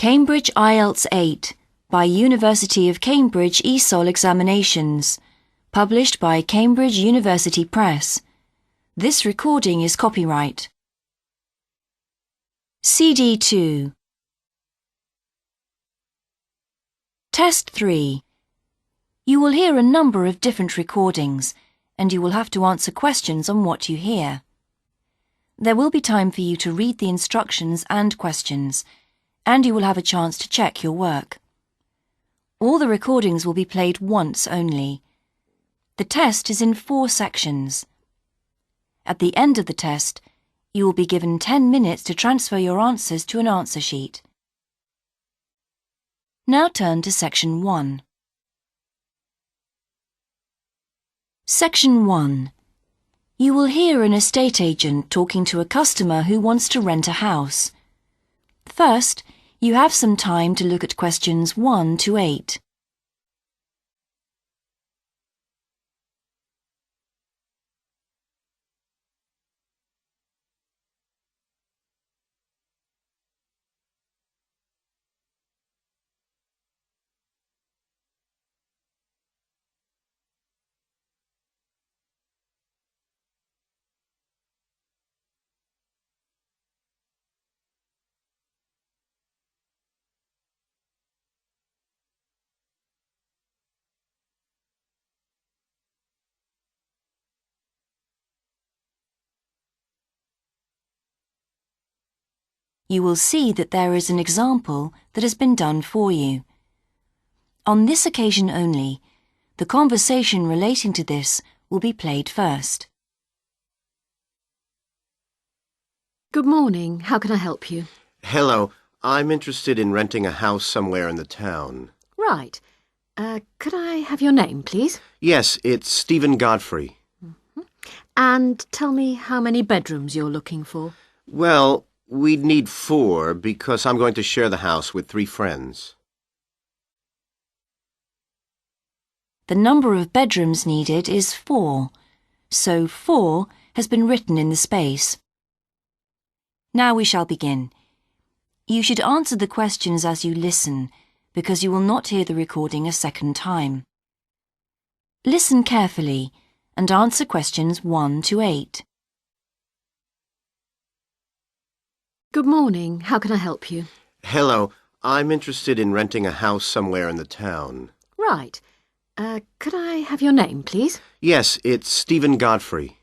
Cambridge IELTS 8 by University of Cambridge ESOL Examinations, published by Cambridge University Press. This recording is copyright. CD 2. Test 3. You will hear a number of different recordings, and you will have to answer questions on what you hear. There will be time for you to read the instructions and questions, and you will have a chance to check your work. All the recordings will be played once only. The test is in 4 sections. At the end of the test, you will be given 10 minutes to transfer your answers to an answer sheet. Now turn to Section 1. Section 1. You will hear an estate agent talking to a customer who wants to rent a house. First, you have some time to look at questions 1 to 8. You will see that there is an example that has been done for you. On this occasion only, the conversation relating to this will be played first. Good morning. How can I help you? Hello. I'm interested in renting a house somewhere in the town. Right. Could I have your name, please? Yes, it's Stephen Godfrey. And tell me how many bedrooms you're looking for. Well, we'd need 4 because I'm going to share the house with 3 friends. The number of bedrooms needed is 4, so 4 has been written in the space. Now we shall begin. You should answer the questions as you listen, because you will not hear the recording a second time. Listen carefully and answer questions 1 to 8. Good morning. How can I help you? Hello. I'm interested in renting a house somewhere in the town. Right. Could I have your name, please? Yes, it's Stephen Godfrey.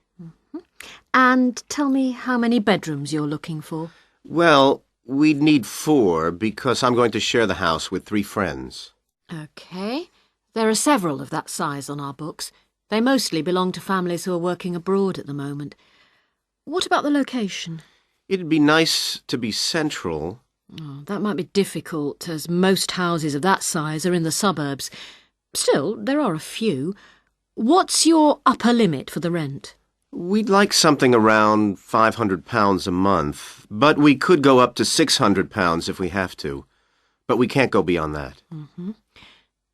And tell me how many bedrooms you're looking for. Well, we'd need 4 because I'm going to share the house with 3 friends. OK. There are several of that size on our books. They mostly belong to families who are working abroad at the moment. What about the location? It'd be nice to be central. Oh, that might be difficult, as most houses of that size are in the suburbs. Still, there are a few. What's your upper limit for the rent? We'd like something around £500 a month, but we could go up to £600 if we have to. But we can't go beyond that.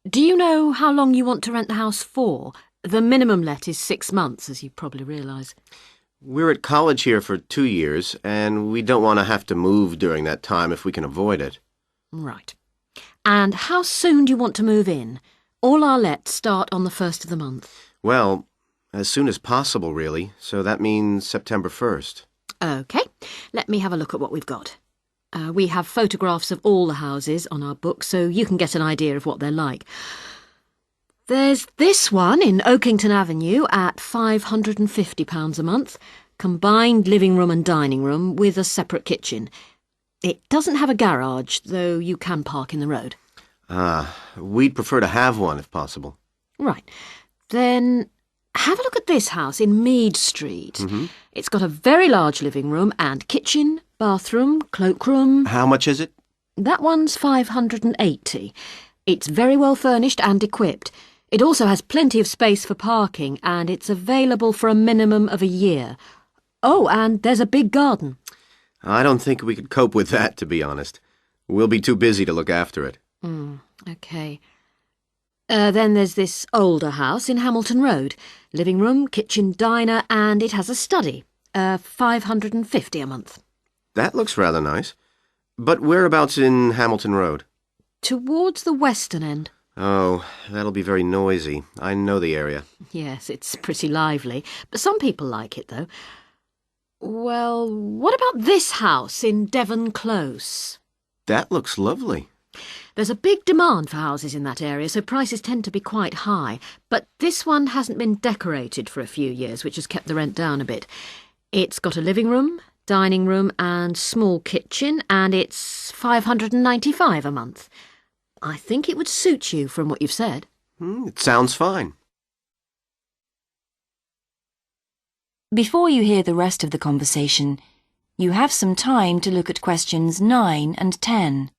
Do you know how long you want to rent the house for? The minimum let is 6 months, as you probably realise. We're at college here for 2 years, and we don't want to have to move during that time if we can avoid it. Right. And how soon do you want to move in? All our lets start on the 1st of the month. Well, as soon as possible, really, so that means September 1st. OK. Let me have a look at what we've got. We have photographs of all the houses on our book, so you can get an idea of what they're like. There's this one in Oakington Avenue at £550 a month, combined living room and dining room with a separate kitchen. It doesn't have a garage, though you can park in the road. We'd prefer to have one if possible. Right. Then have a look at this house in Mead Street. It's got a very large living room and kitchen, bathroom, cloakroom. How much is it? That one's £580. It's very well furnished and equipped. It also has plenty of space for parking, and it's available for a minimum of a year. Oh, and there's a big garden. I don't think we could cope with that, to be honest. We'll be too busy to look after it. OK. Then there's this older house in Hamilton Road. Living room, kitchen, diner, and it has a study. £550 a month. That looks rather nice. But whereabouts in Hamilton Road? Towards the western end. Oh, that'll be very noisy. I know the area. Yes, it's pretty lively, but some people like it, though. Well, what about this house in Devon Close? That looks lovely. There's a big demand for houses in that area, so prices tend to be quite high. But this one hasn't been decorated for a few years, which has kept the rent down a bit. It's got a living room, dining room and small kitchen, and it's $595 a month. I think it would suit you from what you've said. It sounds fine. Before you hear the rest of the conversation, you have some time to look at questions 9 and 10.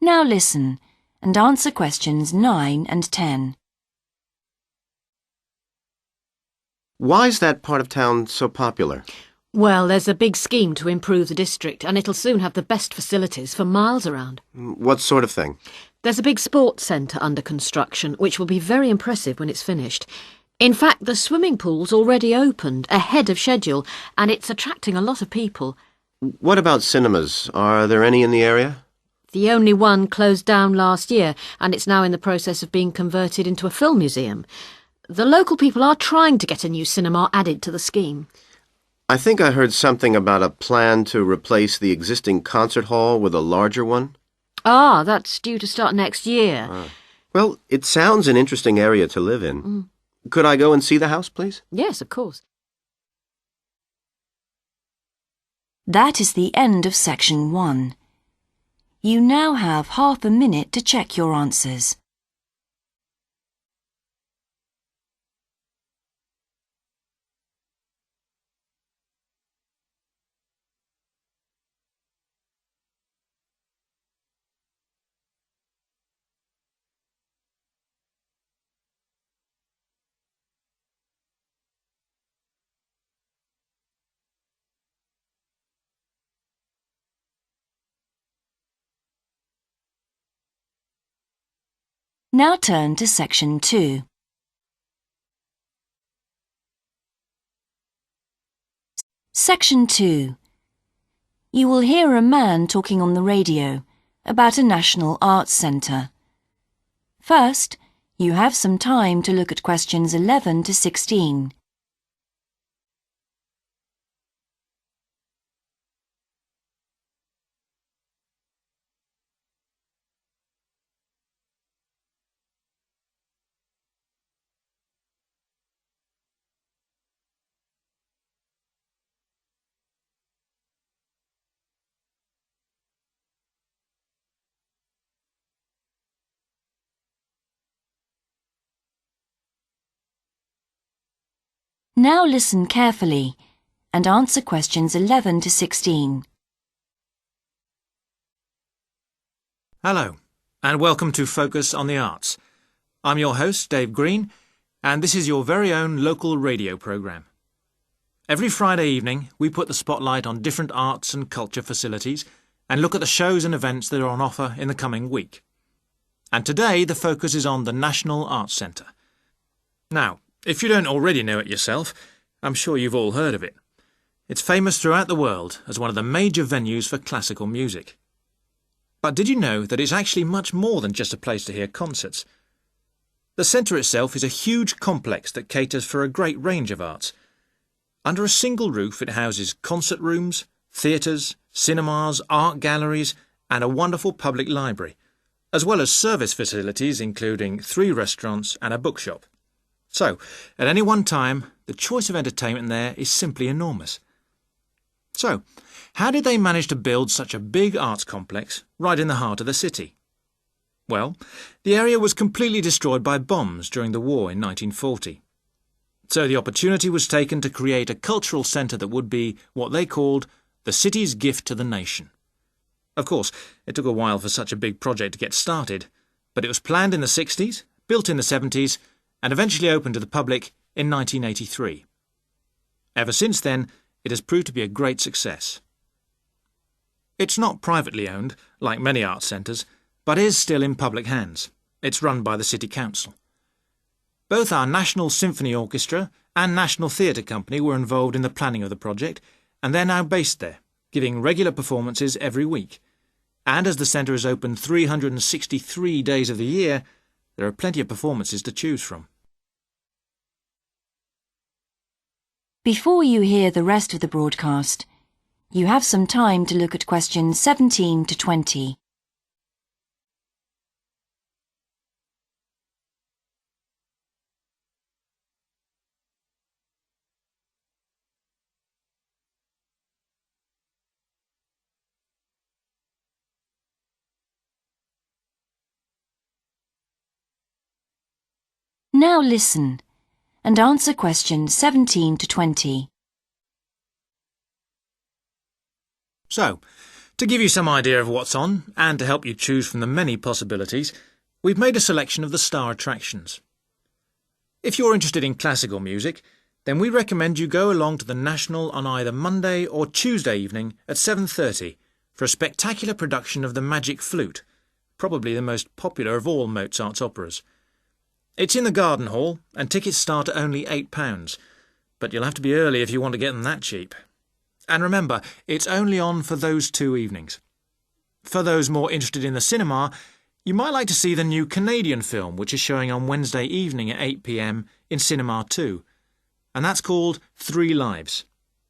Now listen and answer questions 9 and 10. Why's that part of town so popular? Well, there's a big scheme to improve the district, and it'll soon have the best facilities for miles around. What sort of thing? There's a big sports centre under construction, which will be very impressive when it's finished. In fact, the swimming pool's already opened, ahead of schedule, and it's attracting a lot of people. What about cinemas? Are there any in the area? The only one closed down last year, and it's now in the process of being converted into a film museum. The local people are trying to get a new cinema added to the scheme. I think I heard something about a plan to replace the existing concert hall with a larger one. Ah, that's due to start next year. Well, it sounds an interesting area to live in. Could I go and see the house, please? Yes, of course. That is the end of section 1. You now have half a minute to check your answers. Now turn to section 2. Section 2. You will hear a man talking on the radio about a national arts centre. First, you have some time to look at questions 11 to 16. Now listen carefully and answer questions 11 to 16. Hello, and welcome to Focus on the Arts. I'm your host, Dave Green, and this is your very own local radio programme. Every Friday evening, we put the spotlight on different arts and culture facilities and look at the shows and events that are on offer in the coming week. And today, the focus is on the National Arts Centre. Now, if you don't already know it yourself, I'm sure you've all heard of it. It's famous throughout the world as one of the major venues for classical music. But did you know that it's actually much more than just a place to hear concerts? The centre itself is a huge complex that caters for a great range of arts. Under a single roof it houses concert rooms, theatres, cinemas, art galleries and a wonderful public library, as well as service facilities including 3 restaurants and a bookshop. So, at any one time, the choice of entertainment there is simply enormous. So, how did they manage to build such a big arts complex right in the heart of the city? Well, the area was completely destroyed by bombs during the war in 1940. So the opportunity was taken to create a cultural centre that would be what they called the city's gift to the nation. Of course, it took a while for such a big project to get started, but it was planned in the 60s, built in the 70s, and eventually opened to the public in 1983. Ever since then, it has proved to be a great success. It's not privately owned, like many arts centres, but is still in public hands. It's run by the City Council. Both our National Symphony Orchestra and National Theatre Company were involved in the planning of the project, and they're now based there, giving regular performances every week. And as the centre is open 363 days of the year, there are plenty of performances to choose from. Before you hear the rest of the broadcast, you have some time to look at questions 17 to 20. Now listen and answer questions 17 to 20. So, to give you some idea of what's on, and to help you choose from the many possibilities, we've made a selection of the star attractions. If you're interested in classical music, then we recommend you go along to the National on either Monday or Tuesday evening at 7:30 for a spectacular production of The Magic Flute, probably the most popular of all Mozart's operas. It's in the Garden Hall, and tickets start at only £8, but you'll have to be early if you want to get them that cheap. And remember, it's only on for those 2 evenings. For those more interested in the cinema, you might like to see the new Canadian film, which is showing on Wednesday evening at 8 p.m. in Cinema 2, and that's called 3 Lives.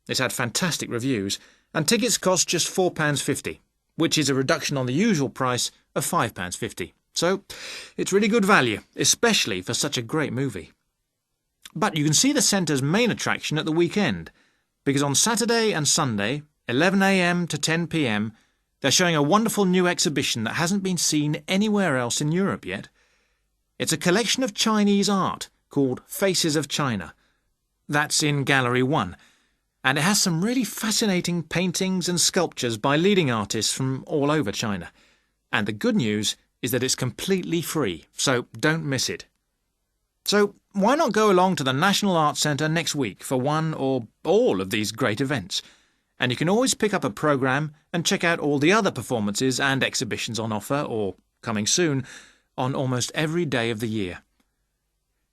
It's had fantastic reviews, and tickets cost just £4.50, which is a reduction on the usual price of £5.50. So, it's really good value, especially for such a great movie. But you can see the centre's main attraction at the weekend, because on Saturday and Sunday, 11 a.m. to 10 p.m, they're showing a wonderful new exhibition that hasn't been seen anywhere else in Europe yet. It's a collection of Chinese art called Faces of China. That's in Gallery 1, and it has some really fascinating paintings and sculptures by leading artists from all over China. And the good news is that it's completely free, so don't miss it. So why not go along to the National Arts Centre next week for one or all of these great events? And you can always pick up a programme and check out all the other performances and exhibitions on offer, or coming soon, on almost every day of the year.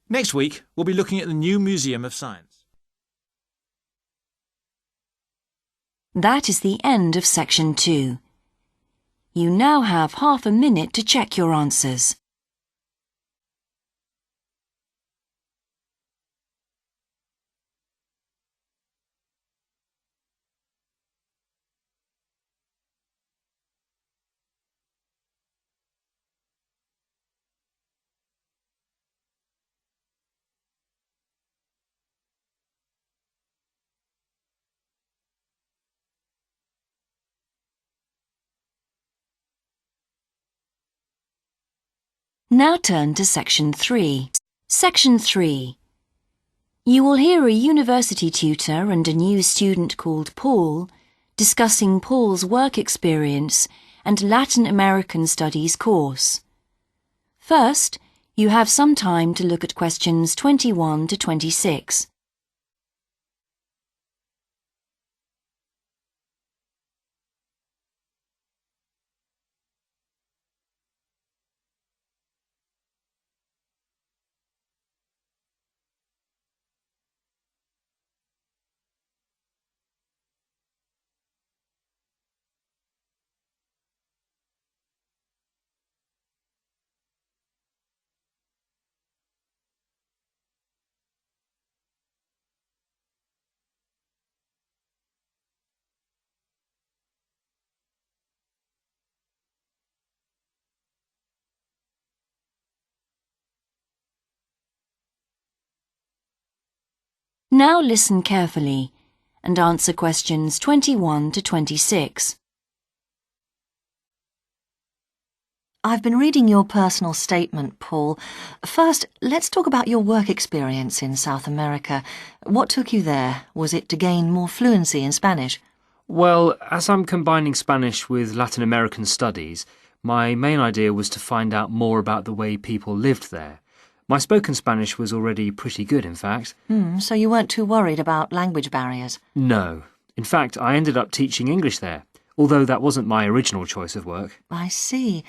Next week, we'll be looking at the new Museum of Science. That is the end of section 2. You now have half a minute to check your answers. Now turn to section 3. Section 3. You will hear a university tutor and a new student called Paul discussing Paul's work experience and Latin American Studies course. First, you have some time to look at questions 21 to 26. Now listen carefully and answer questions 21 to 26. I've been reading your personal statement, Paul. First, let's talk about your work experience in South America. What took you there? Was it to gain more fluency in Spanish? Well, as I'm combining Spanish with Latin American studies, my main idea was to find out more about the way people lived there. My spoken Spanish was already pretty good, in fact. So you weren't too worried about language barriers? No. In fact, I ended up teaching English there, although that wasn't my original choice of work. I see.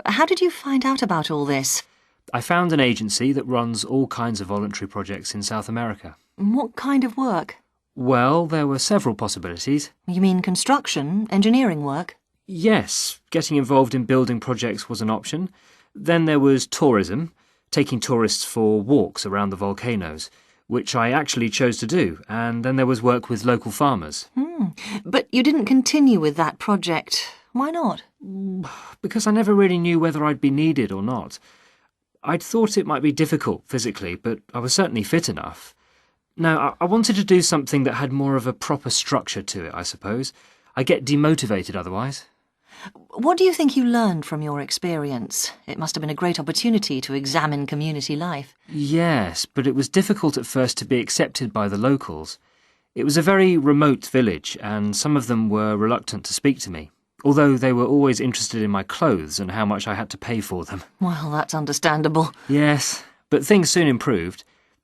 How did you find out about all this? I found an agency that runs all kinds of voluntary projects in South America. What kind of work? Well, there were several possibilities. You mean construction, engineering work? Yes, getting involved in building projects was an option. Then there was tourism, taking tourists for walks around the volcanoes, which I actually chose to do, and then there was work with local farmers. But you didn't continue with that project. Why not? Because I never really knew whether I'd be needed or not. I'd thought it might be difficult physically, but I was certainly fit enough. Now, I wanted to do something that had more of a proper structure to it, I suppose. I get demotivated otherwise. What do you think you learned from your experience? It must have been a great opportunity to examine community life. Yes, but it was difficult at first to be accepted by the locals. It was a very remote village, and some of them were reluctant to speak to me, although they were always interested in my clothes and how much I had to pay for them. Well, that's understandable. Yes, but things soon improved.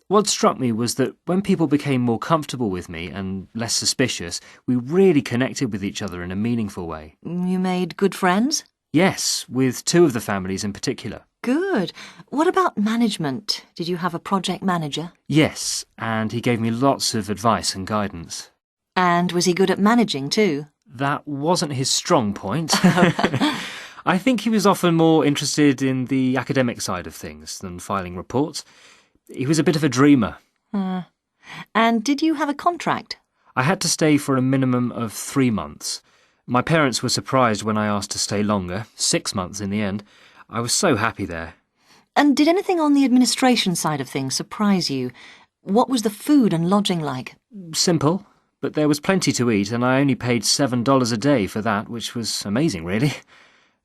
What struck me was that when people became more comfortable with me and less suspicious, we really connected with each other in a meaningful way. You made good friends? Yes, with two of the families in particular. Good. What about management? Did you have a project manager? Yes, and he gave me lots of advice and guidance. And was he good at managing too? That wasn't his strong point. I think he was often more interested in the academic side of things than filing reports. He was a bit of a dreamer. And did you have a contract? I had to stay for a minimum of 3 months. My parents were surprised when I asked to stay longer, 6 months in the end. I was so happy there. And did anything on the administration side of things surprise you? What was the food and lodging like? Simple, but there was plenty to eat, and I only paid $7 a day for that, which was amazing, really.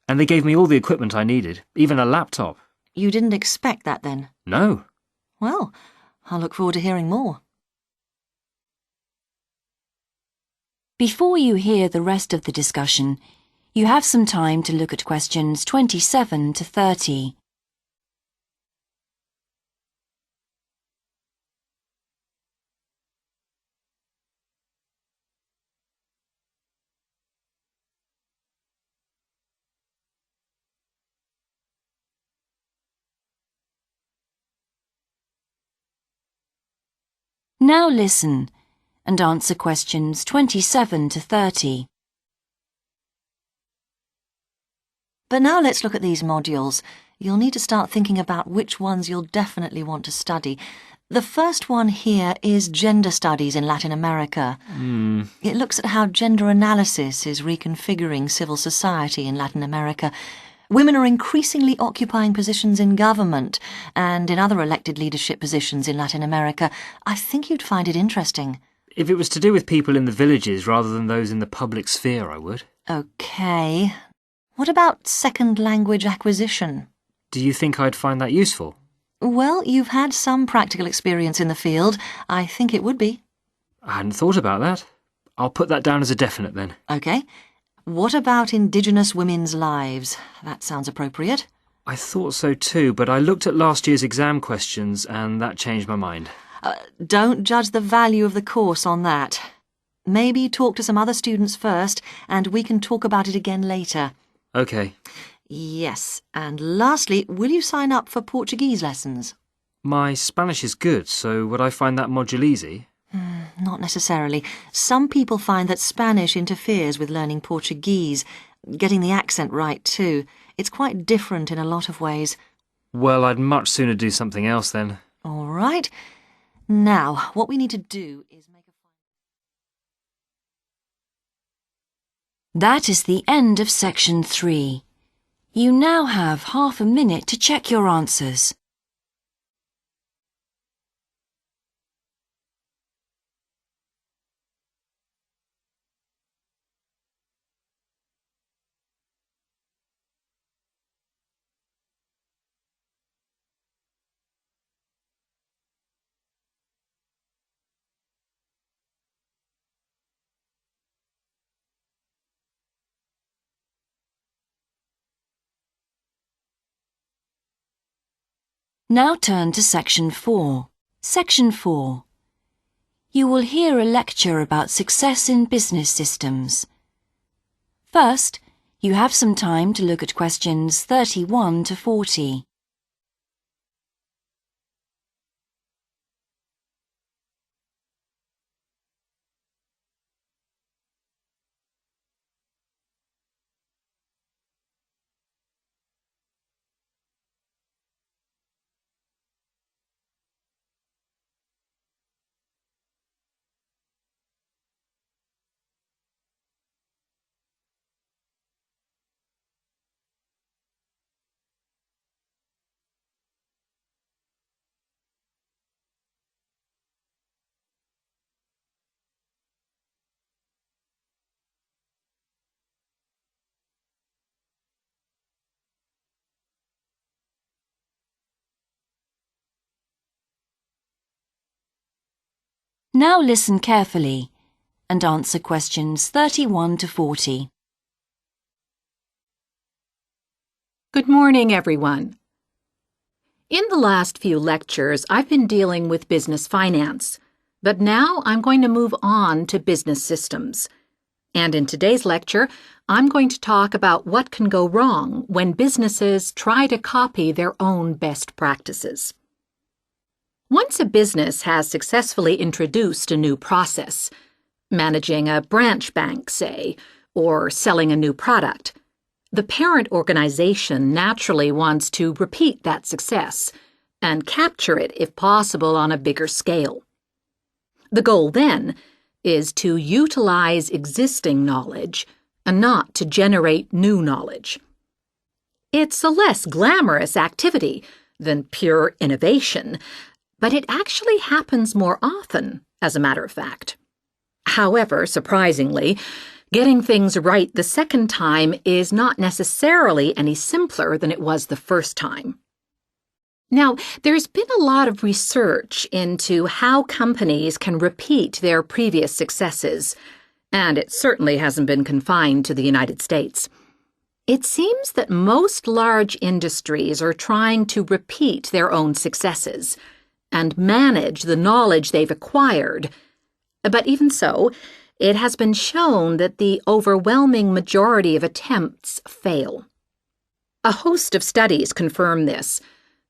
And they gave me all the equipment I needed, even a laptop. You didn't expect that then? No. Well, I'll look forward to hearing more. Before you hear the rest of the discussion, you have some time to look at questions 27 to 30. Now listen and answer questions 27 to 30. But now let's look at these modules. You'll need to start thinking about which ones you'll definitely want to study. The first one here is Gender Studies in Latin America. It looks at how gender analysis is reconfiguring civil society in Latin America. Women are increasingly occupying positions in government and in other elected leadership positions in Latin America. I think you'd find it interesting. If it was to do with people in the villages rather than those in the public sphere, I would. OK. What about second language acquisition? Do you think I'd find that useful? Well, you've had some practical experience in the field. I think it would be. I hadn't thought about that. I'll put that down as a definite then. OK. What about Indigenous women's lives? That sounds appropriate. I thought so too, but I looked at last year's exam questions and that changed my mind. Don't judge the value of the course on that. Maybe talk to some other students first, and we can talk about it again later. OK. Yes, and lastly, will you sign up for Portuguese lessons? My Spanish is good, so would I find that module easy? Not necessarily. Some people find that Spanish interferes with learning Portuguese, getting the accent right too. It's quite different in a lot of ways. Well, I'd much sooner do something else then. All right. Now, what we need to do is make a... That is the end of section 3. You now have half a minute to check your answers. Now turn to section 4. Section 4. You will hear a lecture about success in business systems. First, you have some time to look at questions 31 to 40. Now listen carefully and answer questions 31 to 40. Good morning, everyone. In the last few lectures, I've been dealing with business finance, but now I'm going to move on to business systems. And in today's lecture, I'm going to talk about what can go wrong when businesses try to copy their own best practices. Once a business has successfully introduced a new process, managing a branch bank, say, or selling a new product, the parent organization naturally wants to repeat that success and capture it, if possible, on a bigger scale. The goal, then, is to utilize existing knowledge and not to generate new knowledge. It's a less glamorous activity than pure innovation, but it actually happens more often, as a matter of fact. However, surprisingly, getting things right the second time is not necessarily any simpler than it was the first time. Now, there's been a lot of research into how companies can repeat their previous successes, and it certainly hasn't been confined to the United States. It seems that most large industries are trying to repeat their own successes and manage the knowledge they've acquired. But even so, it has been shown that the overwhelming majority of attempts fail. A host of studies confirm this,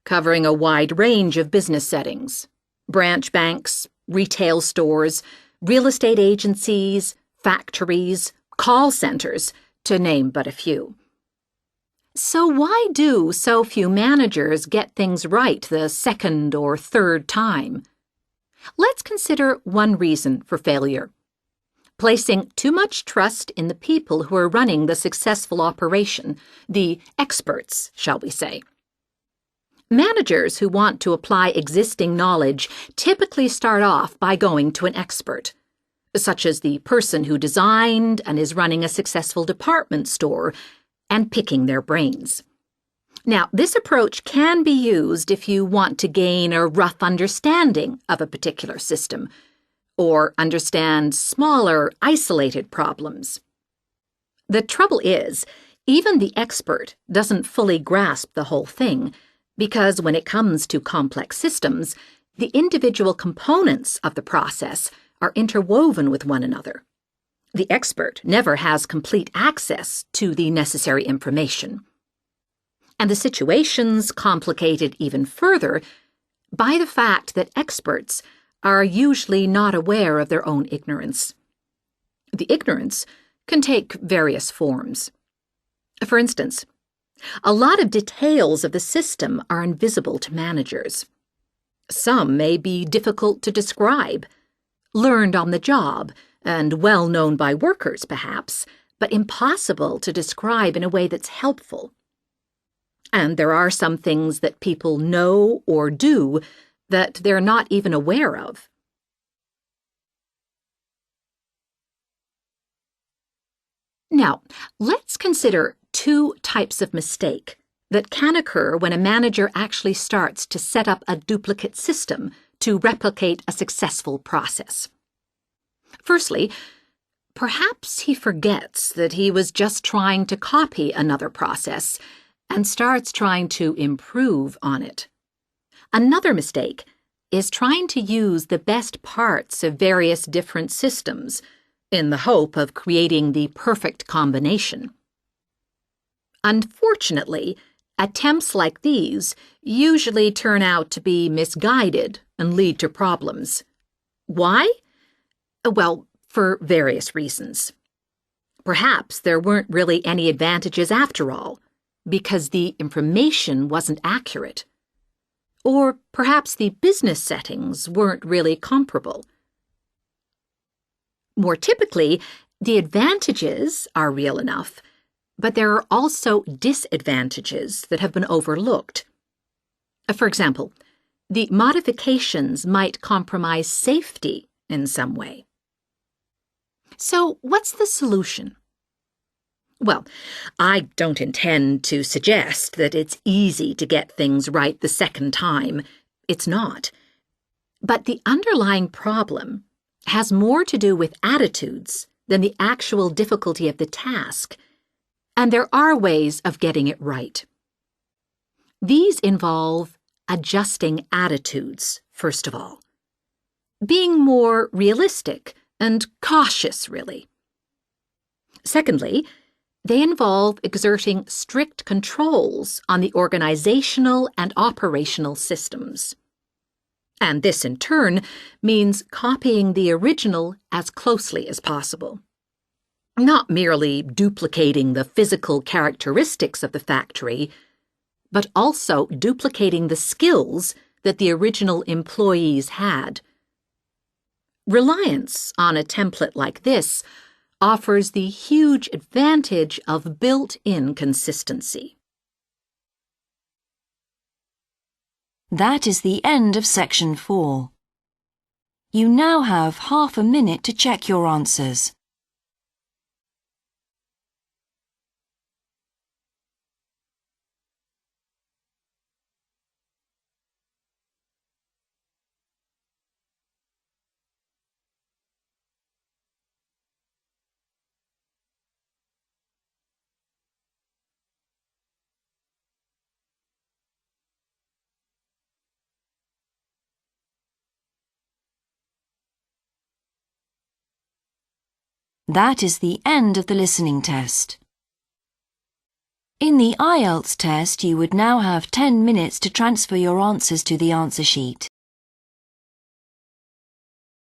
covering a wide range of business settings: branch banks, retail stores, real estate agencies, factories, call centers, to name but a few. So why do so few managers get things right the second or third time? Let's consider one reason for failure: placing too much trust in the people who are running the successful operation, the experts, shall we say. Managers who want to apply existing knowledge typically start off by going to an expert, such as the person who designed and is running a successful department store, and picking their brains. Now, this approach can be used if you want to gain a rough understanding of a particular system, or understand smaller, isolated problems. The trouble is, even the expert doesn't fully grasp the whole thing, because when it comes to complex systems, the individual components of the process are interwoven with one another. The expert never has complete access to the necessary information. And the situation's complicated even further by the fact that experts are usually not aware of their own ignorance. The ignorance can take various forms. For instance, a lot of details of the system are invisible to managers. Some may be difficult to describe, learned on the job, and well known by workers, perhaps, but impossible to describe in a way that's helpful. And there are some things that people know or do that they're not even aware of. Now, let's consider two types of mistake that can occur when a manager actually starts to set up a duplicate system to replicate a successful process. Firstly, perhaps he forgets that he was just trying to copy another process and starts trying to improve on it. Another mistake is trying to use the best parts of various different systems in the hope of creating the perfect combination. Unfortunately, attempts like these usually turn out to be misguided and lead to problems. Why? Well, for various reasons. Perhaps there weren't really any advantages after all, because the information wasn't accurate. Or perhaps the business settings weren't really comparable. More typically, the advantages are real enough, but there are also disadvantages that have been overlooked. For example, the modifications might compromise safety in some way. So, what's the solution? Well, I don't intend to suggest that it's easy to get things right the second time. It's not. But the underlying problem has more to do with attitudes than the actual difficulty of the task, and there are ways of getting it right. These involve adjusting attitudes, first of all. Being more realistic and cautious, really. Secondly, they involve exerting strict controls on the organizational and operational systems. And this, in turn, means copying the original as closely as possible. Not merely duplicating the physical characteristics of the factory, but also duplicating the skills that the original employees had. Reliance on a template like this offers the huge advantage of built-in consistency. That is the end of section 4. You now have half a minute to check your answers. That is the end of the listening test. In the IELTS test, you would now have 10 minutes to transfer your answers to the answer sheet.